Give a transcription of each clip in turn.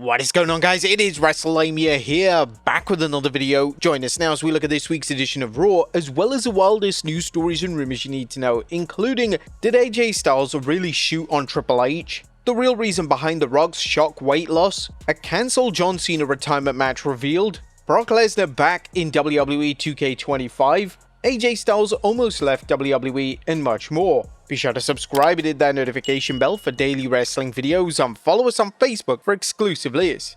What is going on, guys? It is Wrestlelamia here, back with another video. Join us now as we look at this week's edition of Raw, as well as the wildest news stories and rumors you need to know, including, did AJ Styles really shoot on Triple H? The real reason behind The Rock's shock weight loss? A cancelled John Cena retirement match revealed? Brock Lesnar back in WWE 2K25? AJ Styles almost left WWE, and much more. Be sure to subscribe and hit that notification bell for daily wrestling videos, and follow us on Facebook for exclusive lists.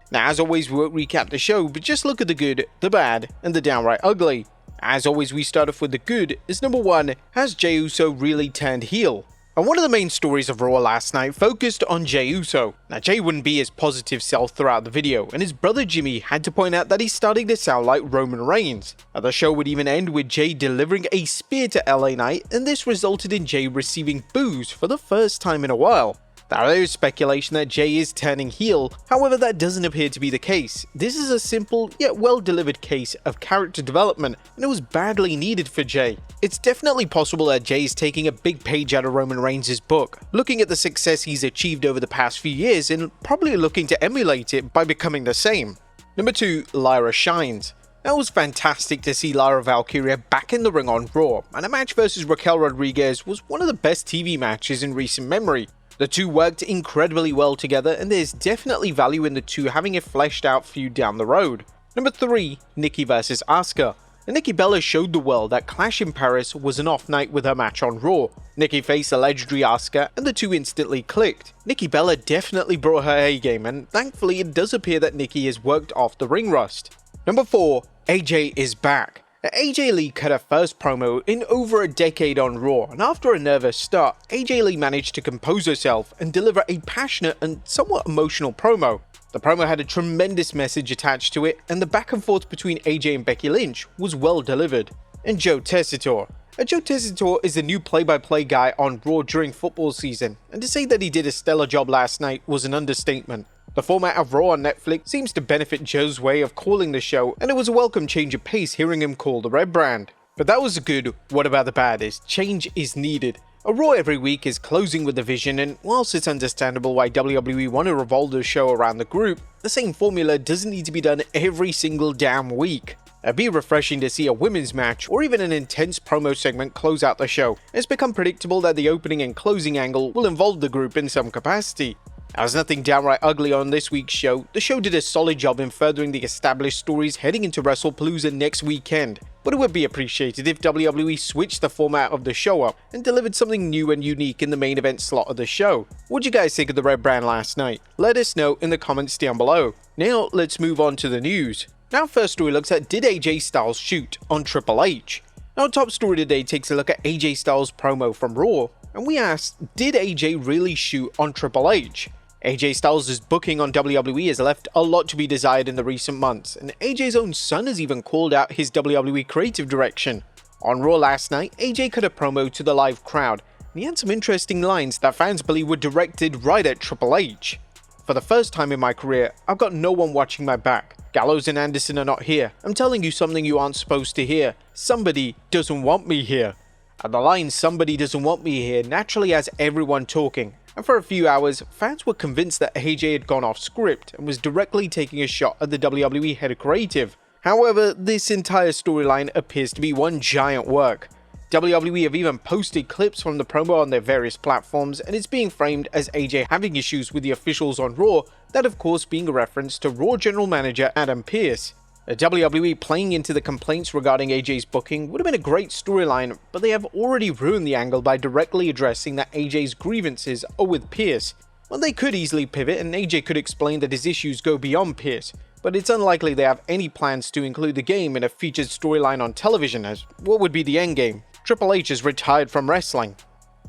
Now, as always, we won't recap the show, but just look at the good, the bad, and the downright ugly. As always, we start off with the good, as number 1, has Jey Uso really turned heel? And one of the main stories of Raw last night focused on Jey Uso. Now, Jey wouldn't be his positive self throughout the video, and his brother Jimmy had to point out that he's starting to sound like Roman Reigns. Now, the show would even end with Jey delivering a spear to LA Knight, and this resulted in Jey receiving boos for the first time in a while. Now, there is speculation that Jey is turning heel, however that doesn't appear to be the case. This is a simple yet well-delivered case of character development, and it was badly needed for Jey. It's definitely possible that Jey is taking a big page out of Roman Reigns' book, looking at the success he's achieved over the past few years and probably looking to emulate it by becoming the same. Number 2, Lyra shines. Now, it was fantastic to see Lyra Valkyria back in the ring on Raw, and a match versus Raquel Rodriguez was one of the best TV matches in recent memory. The two worked incredibly well together, and there's definitely value in the two having a fleshed out feud down the road. Number 3, Nikki vs Asuka. And Nikki Bella showed the world that Clash in Paris was an off night with her match on Raw. Nikki faced a legendary Asuka, and the two instantly clicked. Nikki Bella definitely brought her A game, and thankfully it does appear that Nikki has worked off the ring rust. Number 4, AJ is back. AJ Lee cut her first promo in over a decade on Raw, and after a nervous start, AJ Lee managed to compose herself and deliver a passionate and somewhat emotional promo. The promo had a tremendous message attached to it, and the back and forth between AJ and Becky Lynch was well delivered. And Joe Tessitore. Joe Tessitore is the new play-by-play guy on Raw during football season, and to say that he did a stellar job last night was an understatement. The format of Raw on Netflix seems to benefit Joe's way of calling the show, and it was a welcome change of pace hearing him call the red brand. But that was the good. What about the bad is change is needed. A Raw every week is closing with the vision, and whilst it's understandable why WWE want to revolve the show around the group, the same formula doesn't need to be done every single damn week. It'd be refreshing to see a women's match or even an intense promo segment close out the show. It's become predictable that the opening and closing angle will involve the group in some capacity. There's nothing downright ugly on this week's show. The show did a solid job in furthering the established stories heading into WrestlePalooza next weekend, but it would be appreciated if WWE switched the format of the show up and delivered something new and unique in the main event slot of the show. What'd you guys think of the red brand last night? Let us know in the comments down below. Now let's move on to the news. Now, first story looks at, did AJ Styles shoot on Triple H? Now, top story today takes a look at AJ Styles' promo from Raw, and we asked, did AJ really shoot on Triple H? AJ Styles' booking on WWE has left a lot to be desired in the recent months, and AJ's own son has even called out his WWE creative direction. On Raw last night, AJ cut a promo to the live crowd, and he had some interesting lines that fans believe were directed right at Triple H. For the first time in my career, I've got no one watching my back. Gallows and Anderson are not here. I'm telling you something you aren't supposed to hear. Somebody doesn't want me here. And the line, somebody doesn't want me here, naturally has everyone talking. And for a few hours, fans were convinced that AJ had gone off script and was directly taking a shot at the WWE head of creative. However, this entire storyline appears to be one giant work. WWE have even posted clips from the promo on their various platforms, and it's being framed as AJ having issues with the officials on Raw, that of course being a reference to Raw General Manager Adam Pearce. WWE playing into the complaints regarding AJ's booking would have been a great storyline, but they have already ruined the angle by directly addressing that AJ's grievances are with Pearce. Well, they could easily pivot and AJ could explain that his issues go beyond Pearce, but it's unlikely they have any plans to include the game in a featured storyline on television, as what would be the endgame? Triple H is retired from wrestling.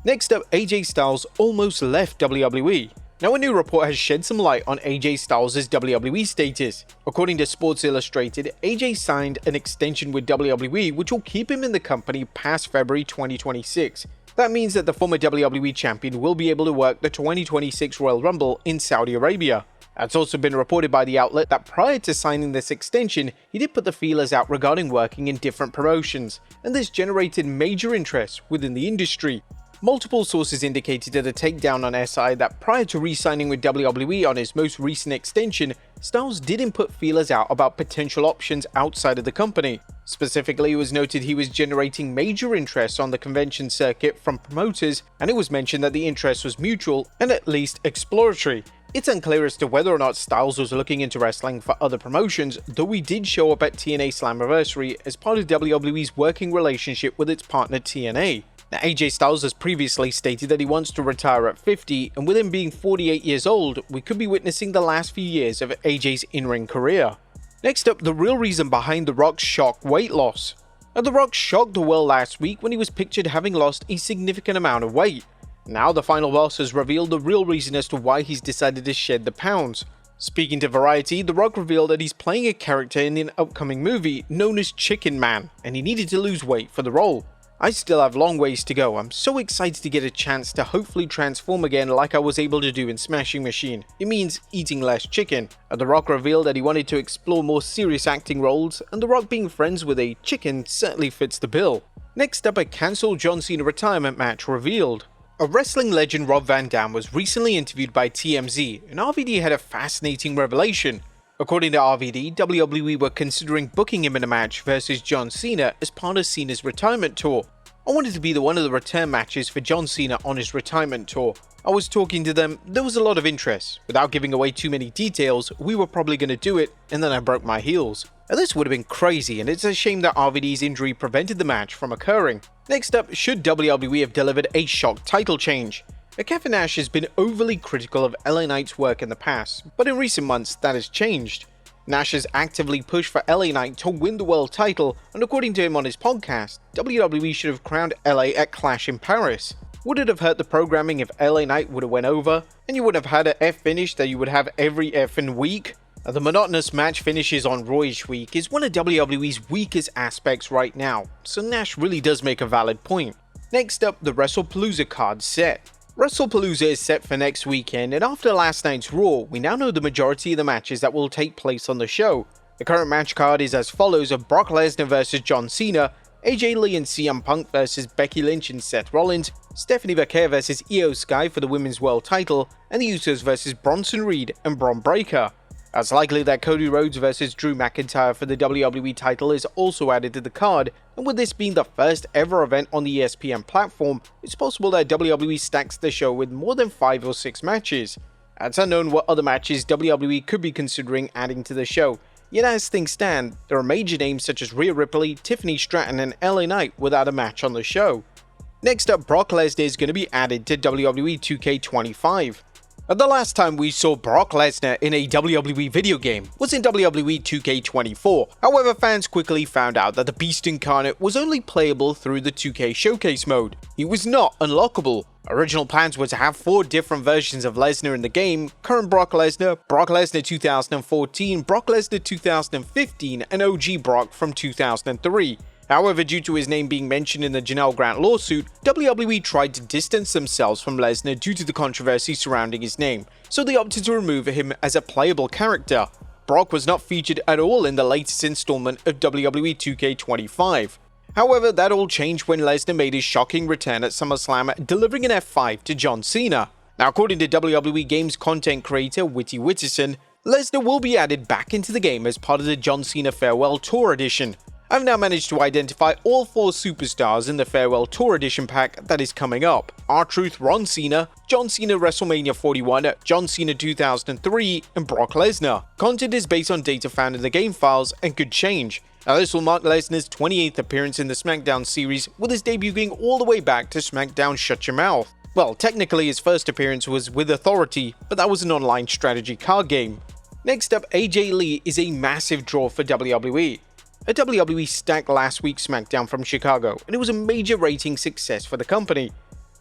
Next up, AJ Styles almost left WWE. Now, a new report has shed some light on AJ Styles' WWE status. According to Sports Illustrated, AJ signed an extension with WWE which will keep him in the company past February 2026. That means that the former WWE champion will be able to work the 2026 Royal Rumble in Saudi Arabia. It's also been reported by the outlet that prior to signing this extension, he did put the feelers out regarding working in different promotions, and this generated major interest within the industry. Multiple sources indicated at a takedown on SI that prior to re-signing with WWE on his most recent extension, Styles didn't put feelers out about potential options outside of the company. Specifically, it was noted he was generating major interest on the convention circuit from promoters, and it was mentioned that the interest was mutual and at least exploratory. It's unclear as to whether or not Styles was looking into wrestling for other promotions, though he did show up at TNA Slammiversary as part of WWE's working relationship with its partner TNA. Now, AJ Styles has previously stated that he wants to retire at 50, and with him being 48 years old, we could be witnessing the last few years of AJ's in-ring career. Next up, the real reason behind The Rock's shock weight loss. Now, The Rock shocked the world last week when he was pictured having lost a significant amount of weight. Now, the final boss has revealed the real reason as to why he's decided to shed the pounds. Speaking to Variety, The Rock revealed that he's playing a character in an upcoming movie known as Chicken Man, and he needed to lose weight for the role. I still have long ways to go. I'm so excited to get a chance to hopefully transform again like I was able to do in Smashing Machine. It means eating less chicken. The Rock revealed that he wanted to explore more serious acting roles, and The Rock being friends with a chicken certainly fits the bill. Next up, a cancelled John Cena retirement match revealed. A wrestling legend Rob Van Dam was recently interviewed by TMZ, and RVD had a fascinating revelation. According to RVD, WWE were considering booking him in a match versus John Cena as part of Cena's retirement tour. I wanted to be one of the return matches for John Cena on his retirement tour. I was talking to them, there was a lot of interest. Without giving away too many details, we were probably going to do it, and then I broke my heels. Now, this would have been crazy, and it's a shame that RVD's injury prevented the match from occurring. Next up, should WWE have delivered a shock title change? Kevin Nash has been overly critical of LA Knight's work in the past, but in recent months that has changed. Nash has actively pushed for LA Knight to win the world title, and according to him on his podcast, WWE should have crowned LA at Clash in Paris. Would it have hurt the programming if LA Knight would have went over, and you would have had an F finish that you would have every effing week? The monotonous match finishes on Raw each week is one of WWE's weakest aspects right now, so Nash really does make a valid point. Next up, the WrestlePalooza card set. WrestlePalooza is set for next weekend, and after last night's Raw, we now know the majority of the matches that will take place on the show. The current match card is as follows of Brock Lesnar vs John Cena, AJ Lee and CM Punk vs Becky Lynch and Seth Rollins, Stephanie Belair vs Io Sky for the Women's World title, and the Usos vs Bronson Reed and Bron Breakker. It's likely that Cody Rhodes vs Drew McIntyre for the WWE title is also added to the card, and with this being the first ever event on the ESPN platform, it's possible that WWE stacks the show with more than 5 or 6 matches. It's unknown what other matches WWE could be considering adding to the show, yet as things stand, there are major names such as Rhea Ripley, Tiffany Stratton and LA Knight without a match on the show. Next up, Brock Lesnar is going to be added to WWE 2K25. The last time we saw Brock Lesnar in a WWE video game was in WWE 2K24. However, fans quickly found out that the Beast Incarnate was only playable through the 2K Showcase mode. He was not unlockable. Original plans were to have 4 different versions of Lesnar in the game: current Brock Lesnar, Brock Lesnar 2014, Brock Lesnar 2015, and OG Brock from 2003. However, due to his name being mentioned in the Janelle Grant lawsuit, WWE tried to distance themselves from Lesnar due to the controversy surrounding his name, so they opted to remove him as a playable character. Brock was not featured at all in the latest installment of WWE 2K25. However, that all changed when Lesnar made his shocking return at SummerSlam, delivering an F5 to John Cena. Now, according to WWE Games content creator Whitty Whittison, Lesnar will be added back into the game as part of the John Cena Farewell Tour Edition. I've now managed to identify all 4 superstars in the Farewell Tour Edition pack that is coming up: R-Truth Ron Cena, John Cena WrestleMania 41, John Cena 2003, and Brock Lesnar. Content is based on data found in the game files and could change. Now, this will mark Lesnar's 28th appearance in the SmackDown series, with his debut going all the way back to SmackDown Shut Your Mouth. Well, technically his first appearance was with Authority, but that was an online strategy card game. Next up, AJ Lee is a massive draw for WWE. WWE stacked last week's SmackDown from Chicago, and it was a major rating success for the company.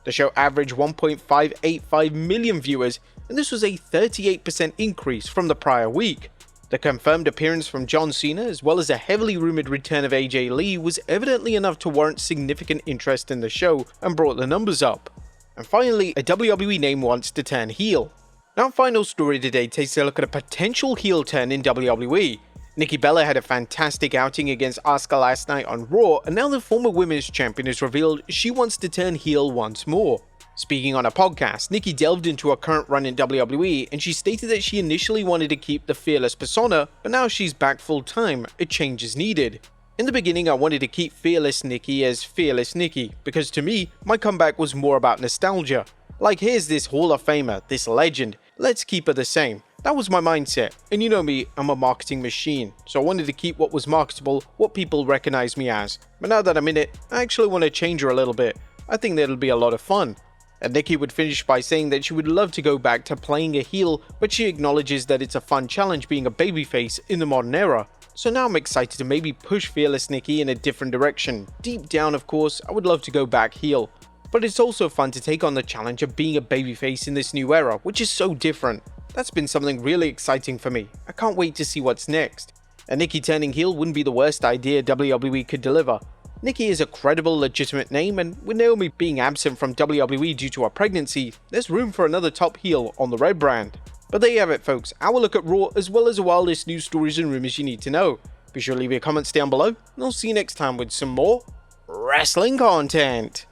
The show averaged 1.585 million viewers, and this was a 38% increase from the prior week. The confirmed appearance from John Cena, as well as a heavily rumored return of AJ Lee, was evidently enough to warrant significant interest in the show and brought the numbers up. And finally, a WWE name wants to turn heel. Now, final story today takes a look at a potential heel turn in WWE. Nikki Bella had a fantastic outing against Asuka last night on Raw, and now the former women's champion has revealed she wants to turn heel once more. Speaking on a podcast, Nikki delved into her current run in WWE, and she stated that she initially wanted to keep the fearless persona, but now she's back full-time, a change is needed. In the beginning, I wanted to keep Fearless Nikki as Fearless Nikki, because to me, my comeback was more about nostalgia. Like, here's this Hall of Famer, this legend, let's keep her the same. That was my mindset, and you know me, I'm a marketing machine, so I wanted to keep what was marketable, what people recognize me as. But now that I'm in it, I actually want to change her a little bit. I think that'll be a lot of fun. And Nikki would finish by saying that she would love to go back to playing a heel, but she acknowledges that it's a fun challenge being a babyface in the modern era. So now I'm excited to maybe push Fearless Nikki in a different direction. Deep down, of course, I would love to go back heel. But it's also fun to take on the challenge of being a babyface in this new era, which is so different. That's been something really exciting for me. I can't wait to see what's next. And Nikki turning heel wouldn't be the worst idea WWE could deliver. Nikki is a credible, legitimate name, and with Naomi being absent from WWE due to her pregnancy, there's room for another top heel on the Red brand. But there you have it, folks, our look at Raw as well as the wildest news stories and rumors you need to know. Be sure to leave your comments down below, and I'll see you next time with some more wrestling content.